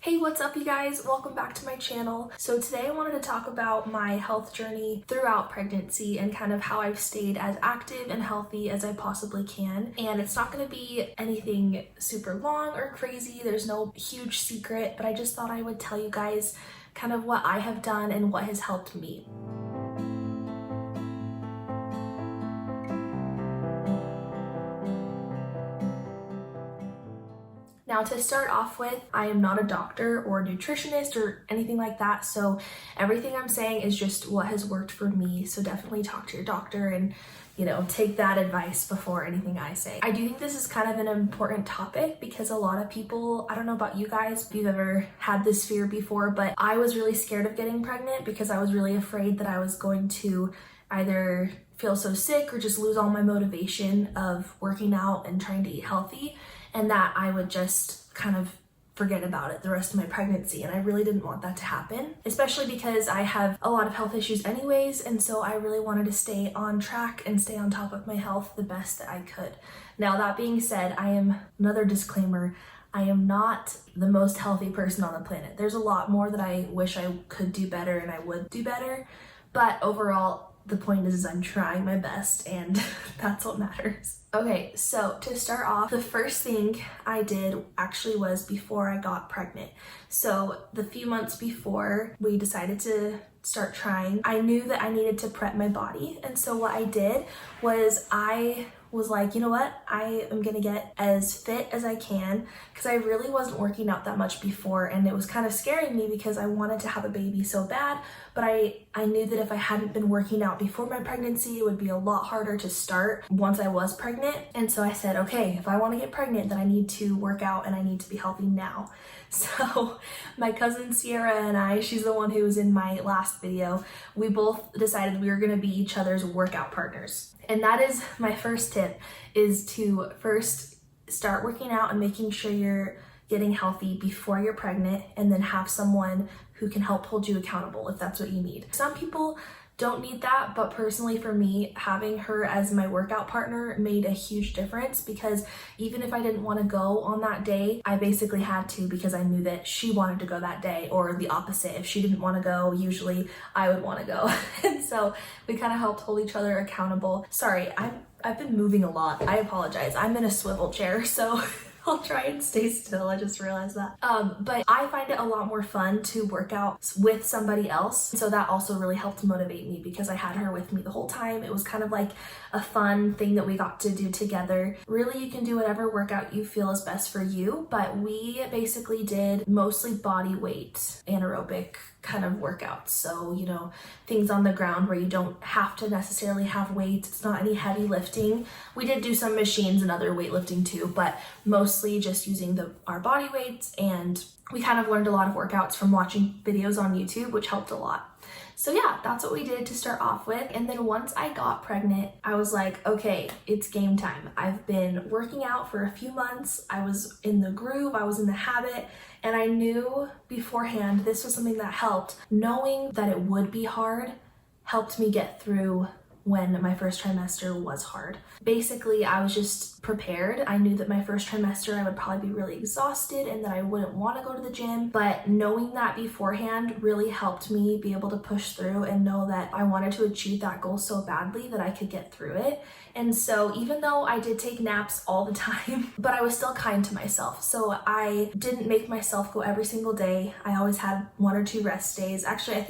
Hey, what's up you guys? Welcome back to my channel. So today I wanted to talk about my health journey throughout pregnancy and kind of how I've stayed as active and healthy as I possibly can. And it's not going to be anything super long or crazy. There's no huge secret, but I just thought I would tell you guys kind of what I have done and what has helped me. Now, to start off with, I am not a doctor or a nutritionist or anything like that, so everything I'm saying is just what has worked for me. So definitely talk to your doctor and take that advice before anything I say. I do think this is kind of an important topic because a lot of people, I don't know about you guys, if you've ever had this fear before, but I was really scared of getting pregnant because I was really afraid that I was going to either feel so sick or just lose all my motivation of working out and trying to eat healthy, and that I would just kind of forget about it the rest of my pregnancy. And I really didn't want that to happen, especially because I have a lot of health issues anyways, and so I really wanted to stay on track and stay on top of my health the best that I could. Now, that being said, I am, another disclaimer, I am not the most healthy person on the planet. There's a lot more that I wish I could do better and I would do better, but overall, the point is I'm trying my best, and that's what matters. Okay, so to start off, the first thing I did actually was before I got pregnant. So the few months before we decided to start trying, I knew that I needed to prep my body. And so what I did was I was like, you know what, I am gonna get as fit as I can, because I really wasn't working out that much before, and it was kind of scaring me because I wanted to have a baby so bad, but I knew that if I hadn't been working out before my pregnancy, it would be a lot harder to start once I was pregnant. And so I said, okay, if I want to get pregnant, then I need to work out and I need to be healthy now. So my cousin Sierra and I, she's the one who was in my last video, we both decided we were going to be each other's workout partners. And that is my first tip, is to first start working out and making sure you're getting healthy before you're pregnant, and then have someone who can help hold you accountable if that's what you need. Some people don't need that, but personally for me, having her as my workout partner made a huge difference, because even if I didn't want to go on that day, I basically had to, because I knew that she wanted to go that day, or the opposite. If she didn't want to go, usually I would want to go. And so we kind of helped hold each other accountable. Sorry, I've been moving a lot. I apologize. I'm in a swivel chair, so I'll try and stay still. I just realized that. But I find it a lot more fun to work out with somebody else. So that also really helped motivate me, because I had her with me the whole time. It was kind of like a fun thing that we got to do together. Really, you can do whatever workout you feel is best for you, but we basically did mostly body weight anaerobic kind of workouts. So, things on the ground where you don't have to necessarily have weights. It's not any heavy lifting. We did do some machines and other weightlifting too, but mostly just using our body weights. And we kind of learned a lot of workouts from watching videos on YouTube, which helped a lot. So yeah, that's what we did to start off with. And then once I got pregnant, I was like, okay, it's game time. I've been working out for a few months. I was in the groove, I was in the habit, and I knew beforehand this was something that helped. Knowing that it would be hard helped me get through when my first trimester was hard. Basically, I was just prepared. I knew that my first trimester I would probably be really exhausted and that I wouldn't want to go to the gym, but knowing that beforehand really helped me be able to push through and know that I wanted to achieve that goal so badly that I could get through it. And so even though I did take naps all the time, but I was still kind to myself. So I didn't make myself go every single day. I always had 1 or 2 rest days. Actually, I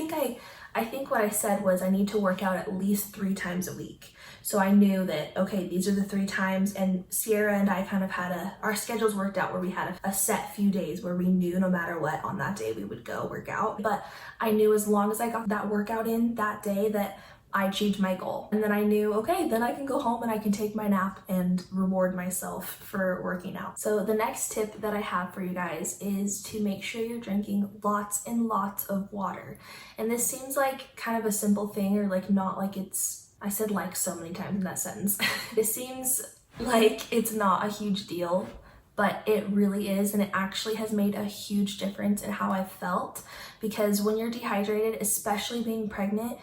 think what I said was I need to work out at least 3 times a week. So I knew that, okay, these are the 3 times, and Sierra and I kind of had our schedules worked out where we had a set few days where we knew no matter what on that day we would go work out. But I knew as long as I got that workout in that day that I achieved my goal. And then I knew, okay, then I can go home and I can take my nap and reward myself for working out. So the next tip that I have for you guys is to make sure you're drinking lots and lots of water. And this seems like kind of a simple thing, or like not like I said like so many times in that sentence. It seems like it's not a huge deal, but it really is, and it actually has made a huge difference in how I've felt, because when you're dehydrated, especially being pregnant,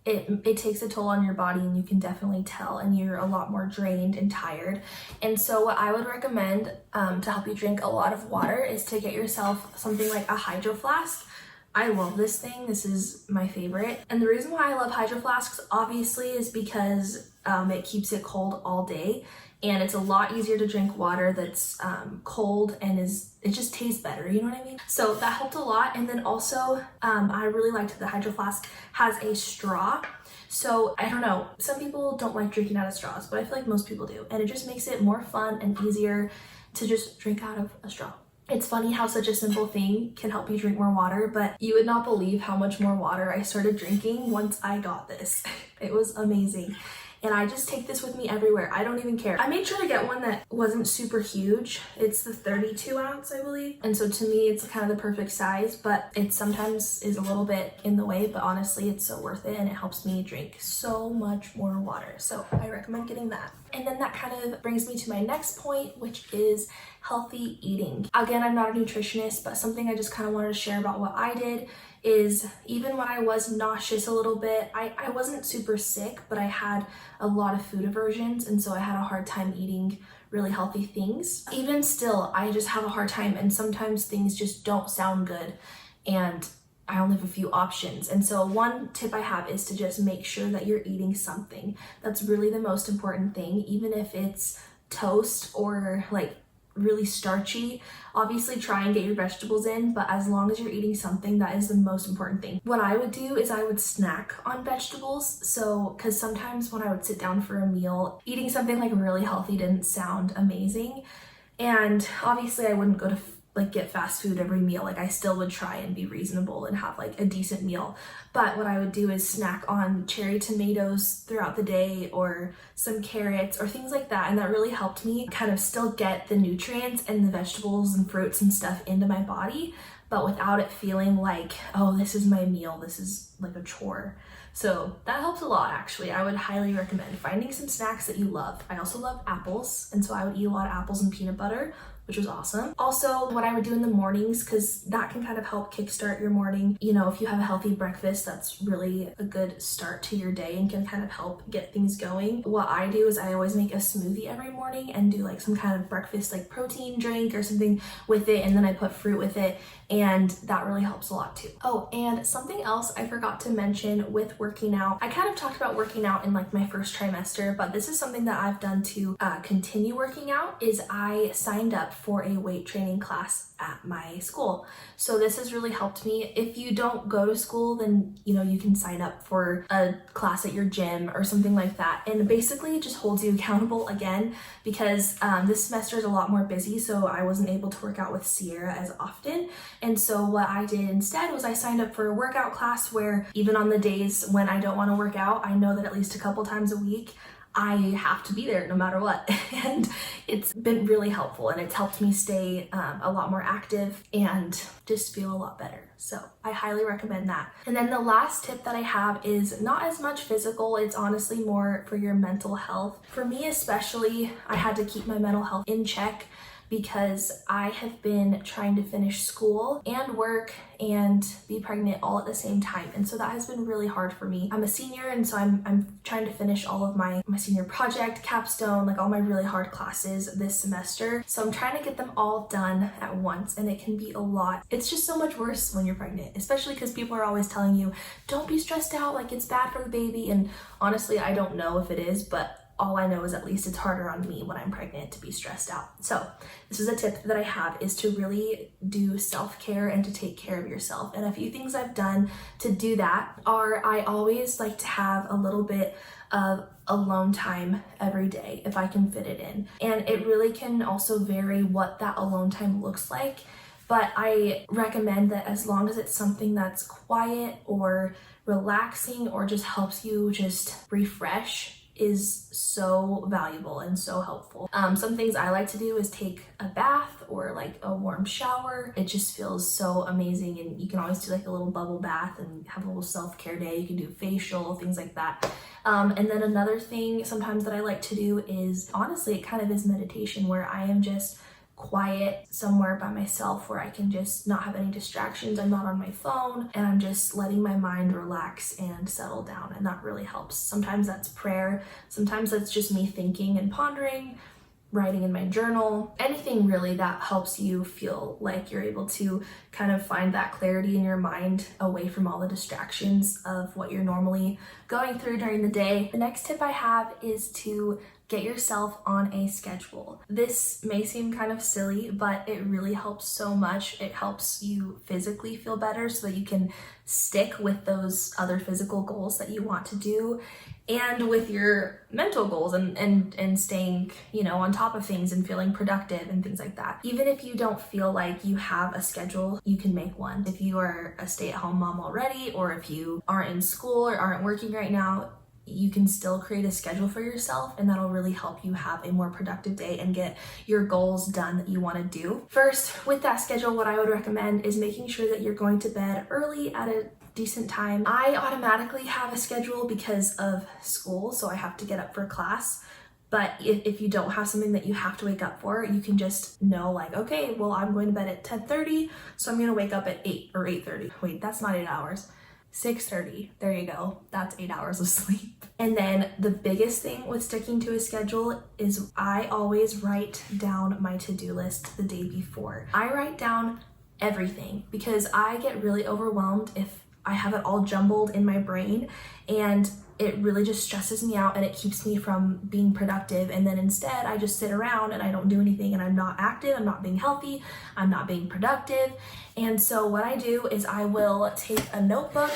it takes a toll on your body, and you can definitely tell, and you're a lot more drained and tired. And so what I would recommend to help you drink a lot of water is to get yourself something like a Hydro Flask. I love this thing. This is my favorite. And the reason why I love Hydro Flasks obviously is because it keeps it cold all day, and it's a lot easier to drink water that's cold, and it just tastes better, you know what I mean? So that helped a lot. And then also I really liked the Hydro Flask has a straw. So I don't know, some people don't like drinking out of straws, but I feel like most people do, and it just makes it more fun and easier to just drink out of a straw. It's funny how such a simple thing can help you drink more water, but you would not believe how much more water I started drinking once I got this. It was amazing. And I just take this with me everywhere. I don't even care. I made sure to get one that wasn't super huge. It's the 32 ounce, I believe. And so to me, it's kind of the perfect size, but it sometimes is a little bit in the way, but honestly, it's so worth it, and it helps me drink so much more water. So I recommend getting that. And then that kind of brings me to my next point, which is healthy eating. Again, I'm not a nutritionist, but something I just kind of wanted to share about what I did is even when I was nauseous a little bit, I wasn't super sick, but I had a lot of food aversions, and so I had a hard time eating really healthy things. Even still, I just have a hard time, and sometimes things just don't sound good, and I only have a few options. And so one tip I have is to just make sure that you're eating something. That's really the most important thing, even if it's toast or like really starchy. Obviously try and get your vegetables in, but as long as you're eating something, that is the most important thing. What I would do is I would snack on vegetables. So because sometimes when I would sit down for a meal, eating something like really healthy didn't sound amazing, and obviously I wouldn't go to like get fast food every meal. Like I still would try and be reasonable and have like a decent meal, but what I would do is snack on cherry tomatoes throughout the day, or some carrots or things like that, and that really helped me kind of still get the nutrients and the vegetables and fruits and stuff into my body, but without it feeling like, oh, this is my meal, this is like a chore. So that helps a lot, actually. I would highly recommend finding some snacks that you love. I also love apples, and so I would eat a lot of apples and peanut butter, which was awesome. Also, what I would do in the mornings, because that can kind of help kickstart your morning. You know, if you have a healthy breakfast, that's really a good start to your day and can kind of help get things going. What I do is I always make a smoothie every morning and do like some kind of breakfast, like protein drink or something with it, and then I put fruit with it, and that really helps a lot too. Oh, and something else I forgot to mention with working out. I kind of talked about working out in like my first trimester, but this is something that I've done to continue working out, is I signed up for a weight training class at my school. So this has really helped me. If you don't go to school, then you know you can sign up for a class at your gym or something like that, and basically it just holds you accountable again, because this semester is a lot more busy, so I wasn't able to work out with Sierra as often. And so what I did instead was I signed up for a workout class where even on the days when I don't want to work out, I know that at least a couple times a week I have to be there no matter what. And it's been really helpful, and it's helped me stay a lot more active and just feel a lot better. So I highly recommend that. And then the last tip that I have is not as much physical, it's honestly more for your mental health. For me especially, I had to keep my mental health in check because I have been trying to finish school and work and be pregnant all at the same time. And so that has been really hard for me. I'm a senior, and so I'm trying to finish all of my senior project, capstone, like all my really hard classes this semester. So I'm trying to get them all done at once, and it can be a lot. It's just so much worse when you're pregnant, especially because people are always telling you, don't be stressed out, like it's bad for the baby. And honestly, I don't know if it is, but all I know is at least it's harder on me when I'm pregnant to be stressed out. So this is a tip that I have, is to really do self-care and to take care of yourself. And a few things I've done to do that are, I always like to have a little bit of alone time every day if I can fit it in. And it really can also vary what that alone time looks like. But I recommend that as long as it's something that's quiet or relaxing or just helps you just refresh, is so valuable and so helpful. Some things I like to do is take a bath or like a warm shower. It just feels so amazing, and you can always do like a little bubble bath and have a little self-care day. You can do facial, things like that. And then another thing sometimes that I like to do is, honestly, it kind of is meditation, where I am just quiet somewhere by myself where I can just not have any distractions. I'm not on my phone and I'm just letting my mind relax and settle down, and that really helps. Sometimes that's prayer, sometimes that's just me thinking and pondering, writing in my journal, anything really that helps you feel like you're able to kind of find that clarity in your mind away from all the distractions of what you're normally going through during the day. The next tip I have is to get yourself on a schedule. This may seem kind of silly, but it really helps so much. It helps you physically feel better so that you can stick with those other physical goals that you want to do, and with your mental goals and staying, you know, on top of things and feeling productive and things like that. Even if you don't feel like you have a schedule, you can make one. If you are a stay-at-home mom already, or if you aren't in school or aren't working right now, you can still create a schedule for yourself, and that'll really help you have a more productive day and get your goals done that you want to do. First, with that schedule, what I would recommend is making sure that you're going to bed early at a decent time. I automatically have a schedule because of school, so I have to get up for class. But if you don't have something that you have to wake up for, you can just know like, okay, well, I'm going to bed at 10:30, so I'm going to wake up at 8 or 8:30. Wait, that's not 8 hours. 6:30. There you go. That's 8 hours of sleep. And then the biggest thing with sticking to a schedule is I always write down my to-do list the day before. I write down everything because I get really overwhelmed if I have it all jumbled in my brain, and it really just stresses me out and it keeps me from being productive. And then instead I just sit around and I don't do anything, and I'm not active, I'm not being healthy, I'm not being productive. And so what I do is I will take a notebook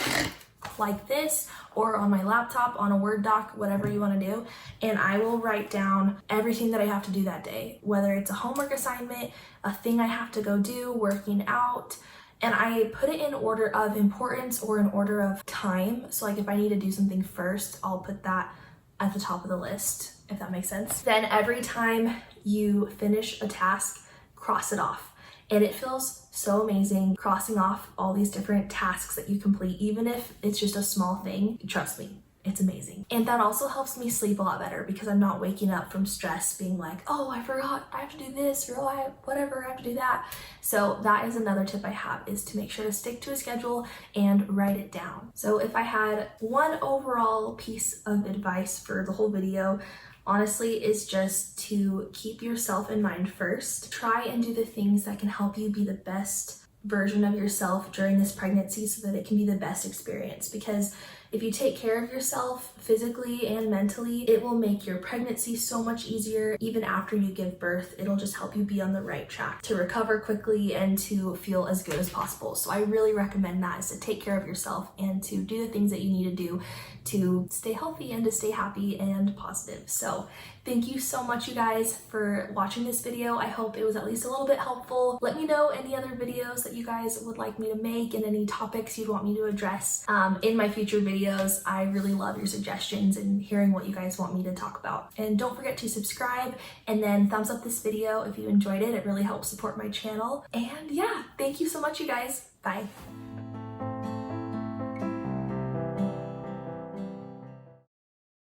like this, or on my laptop, on a Word doc, whatever you want to do, and I will write down everything that I have to do that day, whether it's a homework assignment, a thing I have to go do, working out. And I put it in order of importance or in order of time. So like if I need to do something first, I'll put that at the top of the list, if that makes sense. Then every time you finish a task, cross it off. And it feels so amazing crossing off all these different tasks that you complete, even if it's just a small thing. Trust me, it's amazing. And that also helps me sleep a lot better because I'm not waking up from stress being like, oh, I forgot I have to do this, or oh, whatever, I have to do that. So that is another tip I have, is to make sure to stick to a schedule and write it down. So if I had one overall piece of advice for the whole video, honestly, is just to keep yourself in mind first. Try and do the things that can help you be the best version of yourself during this pregnancy so that it can be the best experience. Because if you take care of yourself physically and mentally, it will make your pregnancy so much easier. Even after you give birth, it'll just help you be on the right track to recover quickly and to feel as good as possible. So I really recommend that, is to take care of yourself and to do the things that you need to do to stay healthy and to stay happy and positive. So thank you so much, you guys, for watching this video. I hope it was at least a little bit helpful. Let me know any other videos that you guys would like me to make and any topics you'd want me to address in my future videos. I really love your suggestions and hearing what you guys want me to talk about. And don't forget to subscribe and then thumbs up this video if you enjoyed it. It really helps support my channel. And yeah, thank you so much, you guys. Bye.